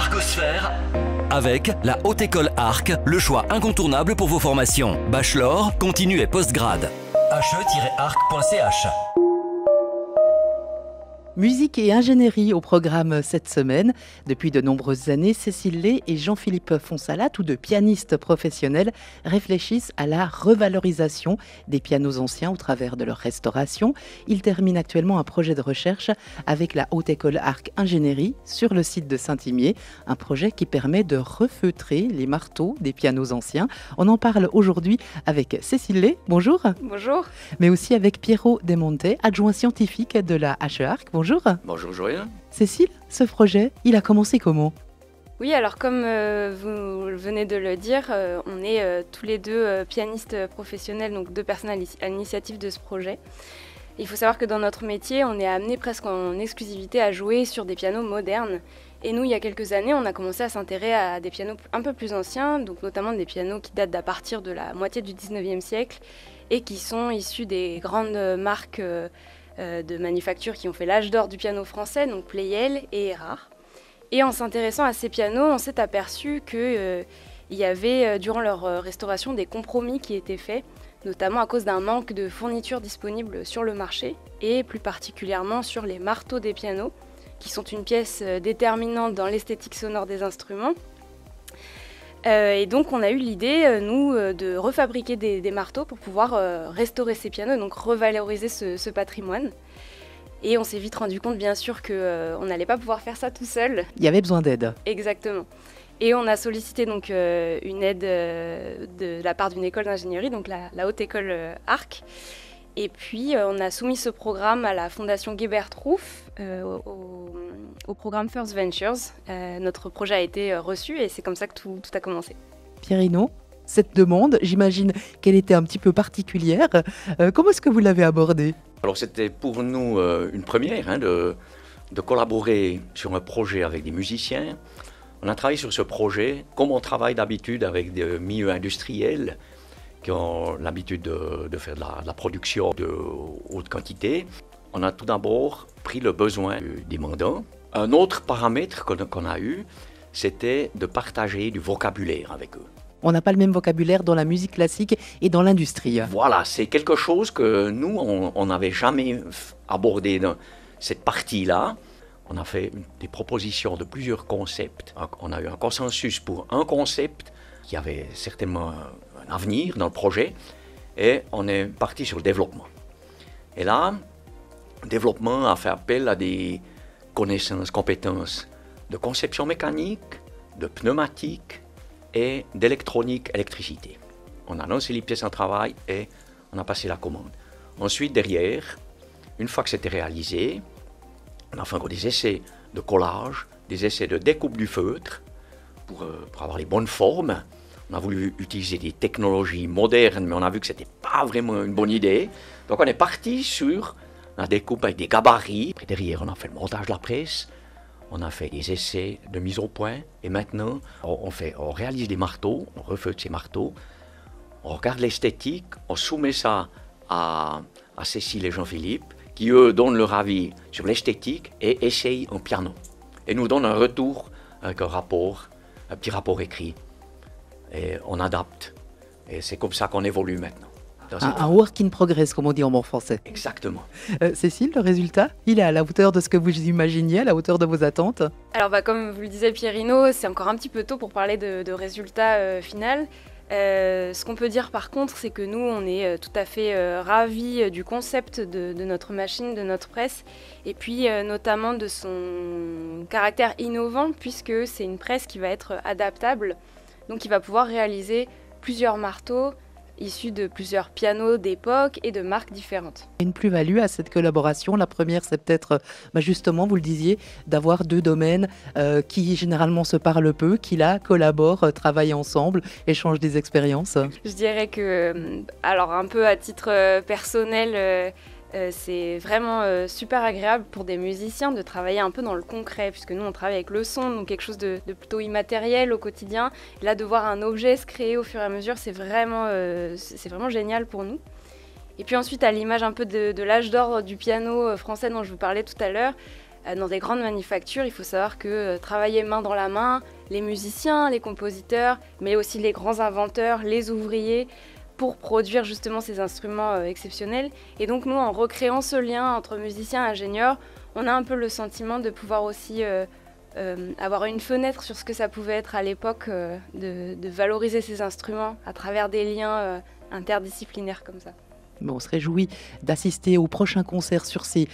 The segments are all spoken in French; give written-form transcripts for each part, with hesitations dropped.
Arcosphère avec la Haute École Arc, le choix incontournable pour vos formations. Bachelor, continu et postgrad. he-arc.ch. Musique et ingénierie au programme cette semaine. Depuis de nombreuses années, Cécile Lay et Jean-Philippe Fonsala, tous deux pianistes professionnels, réfléchissent à la revalorisation des pianos anciens au travers de leur restauration. Ils terminent actuellement un projet de recherche avec la Haute École Arc Ingénierie sur le site de Saint-Imier, un projet qui permet de refeutrer les marteaux des pianos anciens. On en parle aujourd'hui avec Cécile Lay, bonjour. Bonjour. Mais aussi avec Piero Demonte, adjoint scientifique de la HE-Arc. Bonjour. Bonjour Joël. Cécile, ce projet, il a commencé comment ? Oui, alors comme vous venez de le dire, on est tous les deux pianistes professionnels, donc deux personnes à l'initiative de ce projet. Il faut savoir que dans notre métier, on est amené presque en exclusivité à jouer sur des pianos modernes. Et nous, il y a quelques années, on a commencé à s'intéresser à des pianos un peu plus anciens, donc notamment des pianos qui datent d'à partir de la moitié du 19e siècle et qui sont issus des grandes marques de manufactures qui ont fait l'âge d'or du piano français, donc Pleyel et Erard. Et en s'intéressant à ces pianos, on s'est aperçu qu'il y avait, durant leur restauration, des compromis qui étaient faits, notamment à cause d'un manque de fournitures disponibles sur le marché, et plus particulièrement sur les marteaux des pianos, qui sont une pièce déterminante dans l'esthétique sonore des instruments. Et donc on a eu l'idée, nous, de refabriquer des marteaux pour pouvoir restaurer ces pianos, et donc revaloriser ce patrimoine. Et on s'est vite rendu compte, bien sûr, qu'on n'allait pas pouvoir faire ça tout seul. Il y avait besoin d'aide. Exactement. Et on a sollicité donc une aide de la part d'une école d'ingénierie, donc la Haute École Arc. Et puis on a soumis ce programme à la Fondation Gebert Ruff, au programme First Ventures. Notre projet a été reçu et c'est comme ça que tout a commencé. Pierino, cette demande, j'imagine qu'elle était un petit peu particulière. Comment est-ce que vous l'avez abordée ? Alors c'était pour nous une première de collaborer sur un projet avec des musiciens. On a travaillé sur ce projet comme on travaille d'habitude avec des milieux industriels qui ont l'habitude de faire de la production de haute quantité. On a tout d'abord pris le besoin du demandant. Un autre paramètre qu'on a eu, c'était de partager du vocabulaire avec eux. On n'a pas le même vocabulaire dans la musique classique et dans l'industrie. Voilà, c'est quelque chose que nous, on n'avait jamais abordé dans cette partie-là. On a fait des propositions de plusieurs concepts. On a eu un consensus pour un concept qui avait certainement un avenir dans le projet. Et on est parti sur le développement. Et là, le développement a fait appel à des connaissances, compétences de conception mécanique, de pneumatique et d'électronique, électricité. On a lancé les pièces en travail et on a passé la commande. Ensuite, derrière, une fois que c'était réalisé, on a fait encore des essais de collage, des essais de découpe du feutre pour avoir les bonnes formes. On a voulu utiliser des technologies modernes, mais on a vu que ce n'était pas vraiment une bonne idée. Donc on est parti sur la découpe avec des gabarits. Après, derrière, on a fait le montage de la presse. On a fait des essais de mise au point. Et maintenant, on réalise des marteaux, on refeutre ces marteaux. On regarde l'esthétique, on soumet ça à Cécile et Jean-Philippe, qui eux donnent leur avis sur l'esthétique et essayent un piano. Et nous donnent un retour avec un petit rapport écrit. Et on adapte. Et c'est comme ça qu'on évolue maintenant. Un work in progress, comme on dit en bon français. Exactement. Cécile, le résultat, il est à la hauteur de ce que vous imaginiez, à la hauteur de vos attentes ? Alors comme vous le disiez Pierino, c'est encore un petit peu tôt pour parler de résultat final. Ce qu'on peut dire par contre, c'est que nous, on est tout à fait ravis du concept de notre machine, de notre presse, et puis notamment de son caractère innovant, puisque c'est une presse qui va être adaptable, donc qui va pouvoir réaliser plusieurs marteaux issus de plusieurs pianos d'époque et de marques différentes. Une plus-value à cette collaboration, la première c'est peut-être, justement, vous le disiez, d'avoir deux domaines qui généralement se parlent peu, qui là collaborent, travaillent ensemble, échangent des expériences. Je dirais que, alors un peu à titre personnel, c'est vraiment super agréable pour des musiciens de travailler un peu dans le concret, puisque nous on travaille avec le son, donc quelque chose de plutôt immatériel au quotidien. Et là, de voir un objet se créer au fur et à mesure, c'est vraiment génial pour nous. Et puis ensuite, à l'image un peu de l'âge d'or du piano français dont je vous parlais tout à l'heure, dans des grandes manufactures, il faut savoir que travailler main dans la main, les musiciens, les compositeurs, mais aussi les grands inventeurs, les ouvriers, pour produire justement ces instruments exceptionnels. Et donc nous, en recréant ce lien entre musiciens et ingénieurs, on a un peu le sentiment de pouvoir aussi avoir une fenêtre sur ce que ça pouvait être à l'époque, de valoriser ces instruments à travers des liens interdisciplinaires comme ça. On se réjouit d'assister au prochain concert sur ces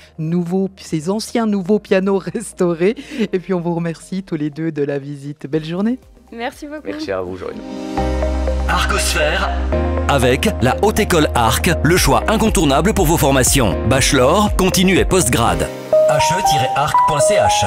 anciens nouveaux pianos restaurés. Et puis on vous remercie tous les deux de la visite. Belle journée. Merci beaucoup. Merci à vous, Joël. Arcosphère avec la Haute École Arc, le choix incontournable pour vos formations. Bachelor, continu et postgrad. he-arc.ch